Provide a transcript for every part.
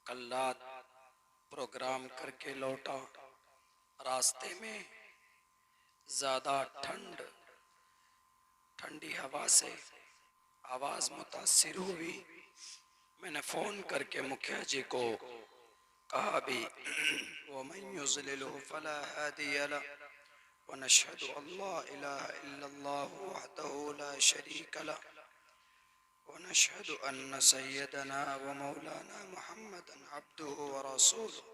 कल रात प्रोग्राम करके लौटा। रास्ते में ज्यादा ठंडी हवा से आवाज मुतासिर हुई। मैंने फोन करके मुखिया जी को कहा भी वमन युज़लिलहु फला हादिय लह व नशहदु अल्ला इलाहा इल्लल्लाहु वहदहु ला शरीक लह व नशहदु अन्न सय्यदना व मौलाना मुहम्मदन अब्दुहु व रसूलुहु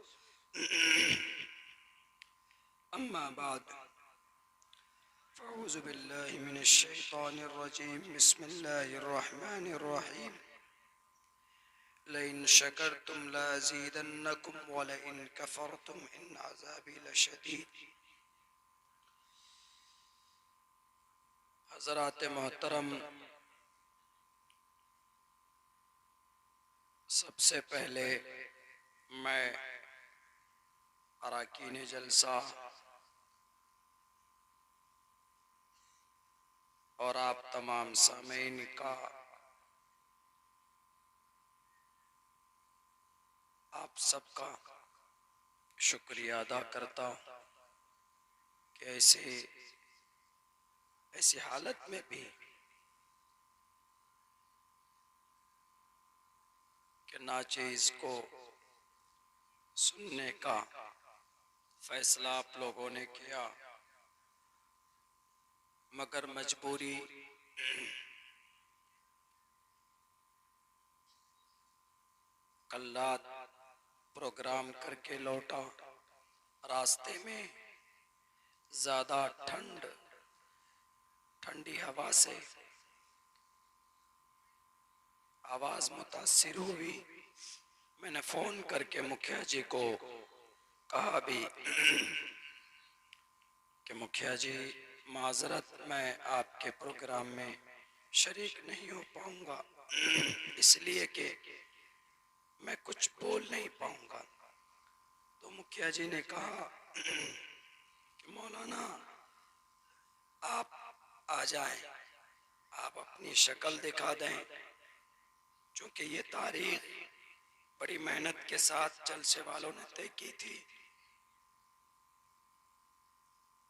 अम्मा बाद फ़अऊज़ु बिल्लाहि मिनश शैतानिर रजीम बिस्मिल्लाहिर रहमानिर रहीम लइन शकरतुम लाज़ीदन्नकुम व लइन कफरतुम इन अज़ाबी लशदीद। हज़रात मोहतरम, सबसे पहले मैं अराकीन जलसा और आप तमाम सामीन का आप सबका शुक्रिया अदा करता हूँ कि ऐसी हालत में भी कि नाचीज को सुनने का फैसला आप लोगों ने किया, मगर मजबूरी कल रात प्रोग्राम करके लौटा। रास्ते में ज्यादा ठंडी हवा से आवाज मुतासिर हुई। मैंने फोन करके मुखिया जी को कहा भी कि मुखिया जी माजरत, मैं आपके प्रोग्राम में शरीक नहीं हो पाऊंगा इसलिए कि मैं कुछ बोल नहीं पाऊंगा। तो मुखिया जी ने कहा कि मौलाना आप आ जाएं, आप अपनी शक्ल दिखा दें, क्योंकि ये तारीख बड़ी मेहनत के साथ जलसे वालों ने तय की थी।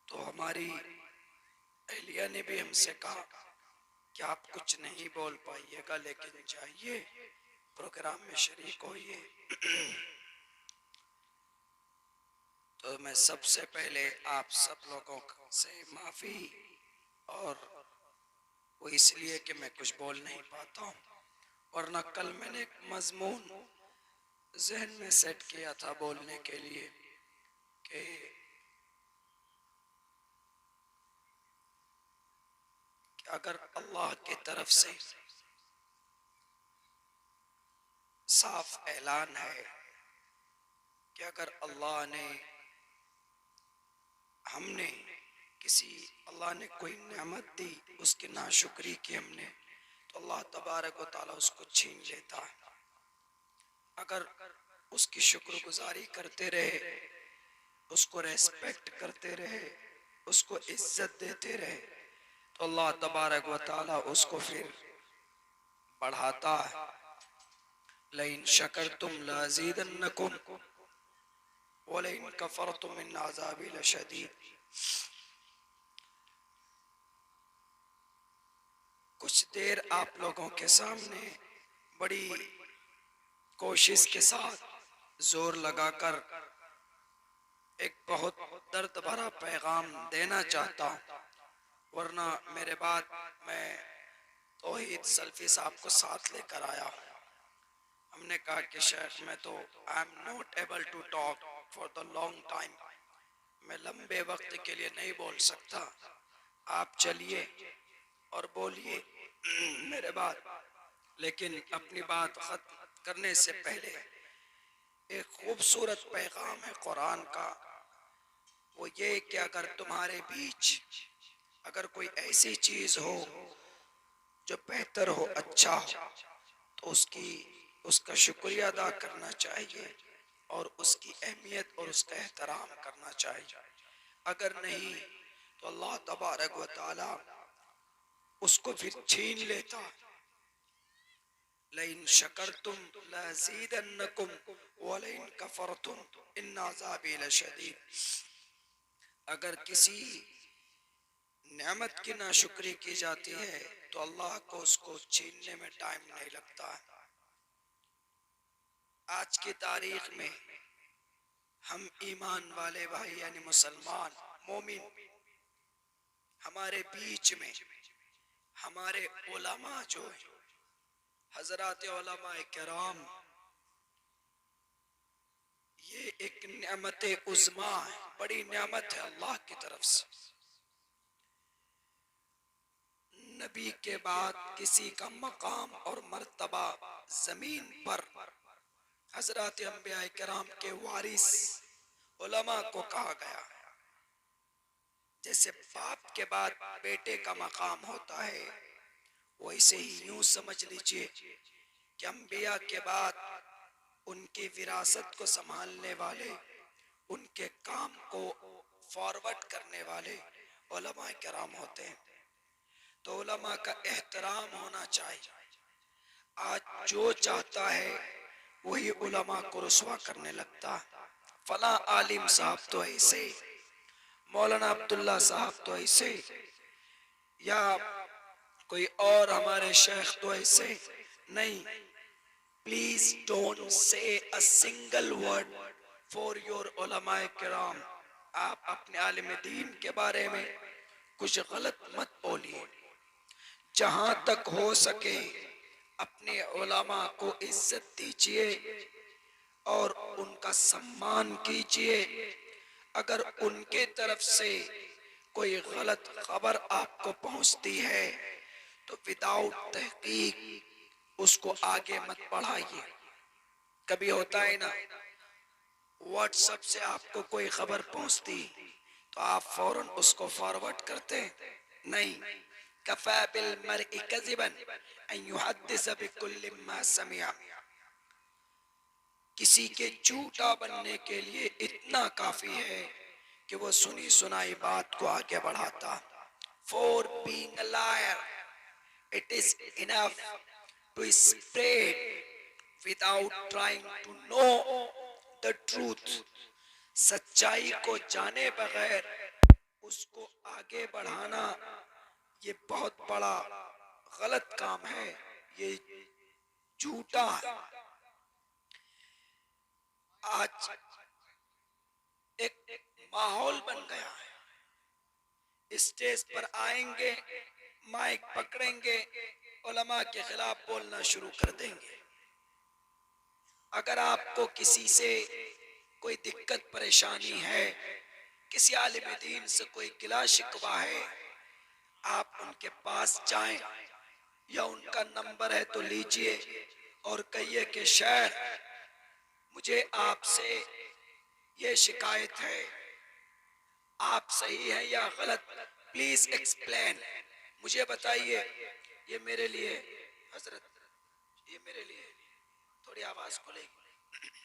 तो हमारी अहलिया ने भी हमसे कहा कि आप कुछ नहीं बोल पाइएगा, लेकिन जाइए प्रोग्राम में शरीक होइए। तो मैं सबसे पहले आप सब लोगों से माफ़ी, और वो इसलिए कि मैं कुछ बोल नहीं पाता हूँ, वरना कल मैंने एक मजमून जहन में सेट किया था बोलने के लिए कि अगर अल्लाह की तरफ से साफ ऐलान है कि अगर अल्लाह ने अल्लाह ने कोई नेमत दी, उसकी नाशुक्री की हमने, तो अल्लाह तबारक व ताला उसको छीन लेता है। अगर उसकी शुक्रगुजारी करते रहे, उसको रेस्पेक्ट करते रहे, उसको इज्जत देते रहे, तो अल्लाह तबारक व ताला उसको फिर बढ़ाता है। लइन शकरतुम लाज़ीदन्नकुम व लइन कफरतुम इन अज़ाबी लशदीद। कुछ देर आप लोगों के सामने बड़ी कोशिश के साथ जोर लगाकर एक बहुत दर्द भरा पैगाम देना चाहता हूँ, वरना मेरे बाद मैं तौहीद सल्फी साहब को साथ लेकर आया हूँ। हमने कहा कि शेख, मैं तो I am not able to talk for the long time, मैं लंबे वक्त के लिए नहीं बोल सकता, आप चलिए और बोलिए मेरे बाद। लेकिन अपनी बात खत्म करने से पहले एक खूबसूरत पैगाम है कुरान का, वो ये कि अगर तुम्हारे बीच अगर कोई ऐसी चीज हो जो बेहतर हो, अच्छा हो, तो उसका शुक्रिया अदा करना चाहिए और उसकी अहमियत और उसका एहतराम करना चाहिए। अगर नहीं तो अल्लाह तबारक व ताला उसको फिर छीन लेता। लइन शकरतुम लज़ीदन्नकुम व लइन कफरतुम इन्न अज़ाबी लशदीद। अगर किसी नेमत की नाशुक्री की जाती है तो अल्लाह को उसको छीनने में टाइम नहीं लगता। आज की तारीख में हम ईमान वाले भाई यानी मुसलमान मोमिन, हमारे बीच में हमारे उलमा जो है, हजरात उलमा किराम, ये एक नेमत उज़्मा है, बड़ी नेमत है अल्लाह की तरफ से। नबी के बाद किसी का मकाम और मर्तबा जमीन पर हजरत अंबिया किराम के वारिस उलमा को कहा गया। जैसे बाप के बाद बेटे का मकाम होता है, वैसे ही यूं समझ लीजिए कि अंबिया के बाद उनकी विरासत को संभालने वाले, उनके काम को फॉरवर्ड करने वाले उलमा किराम होते हैं। तो उलमा का एहतराम होना चाहिए। आज जो चाहता है वही उलमा को रुस्वा करने लगता। फला आलिम साहब तो ऐसे, मौलाना अब्दुल्ला साहब तो ऐसे, या कोई और हमारे शेख तो ऐसे नहीं। Please don't say a single word for your उलमाए किराम। आप अपने आलिम दीन के बारे में कुछ गलत मत बोलिए। जहां तक हो सके अपने उलमा को इज्जत दीजिए और उनका सम्मान कीजिए। अगर उनके तरफ से कोई गलत खबर आपको पहुंचती है तो विदाउट तहकीक उसको आगे मत बढ़ाइए। कभी होता है ना, व्हाट्सएप से आपको कोई खबर पहुंचती तो आप फौरन उसको फॉरवर्ड करते नहीं। कफ़ा बिल मर्इ कज़िबन अन युहद्दिस बिकुल्लि मा समिअ। किसी के झूठा बनने के लिए इतना काफी है कि वो सुनी सुनाई बात को आगे बढ़ाता। For being a liar, it is enough to spread without trying to know the truth। सच्चाई को जाने बगैर उसको आगे बढ़ाना ये बहुत बड़ा गलत काम है, ये झूठा है। आज एक माहौल बन गया है, स्टेज पर आएंगे, माइक पकड़ेंगे, उलमा के खिलाफ बोलना शुरू कर देंगे। अगर आपको किसी से कोई दिक्कत परेशानी है, किसी आलिम दीन से कोई गिला शिकवा है, आप उनके पास जाएं या उनका नंबर है तो लीजिए और कहिए कि शेख मुझे आपसे ये शिकायत है, आप सही है या गलत, प्लीज एक्सप्लेन, मुझे बताइए। ये मेरे लिए हजरत, ये मेरे लिए थोड़ी आवाज खुलेगी।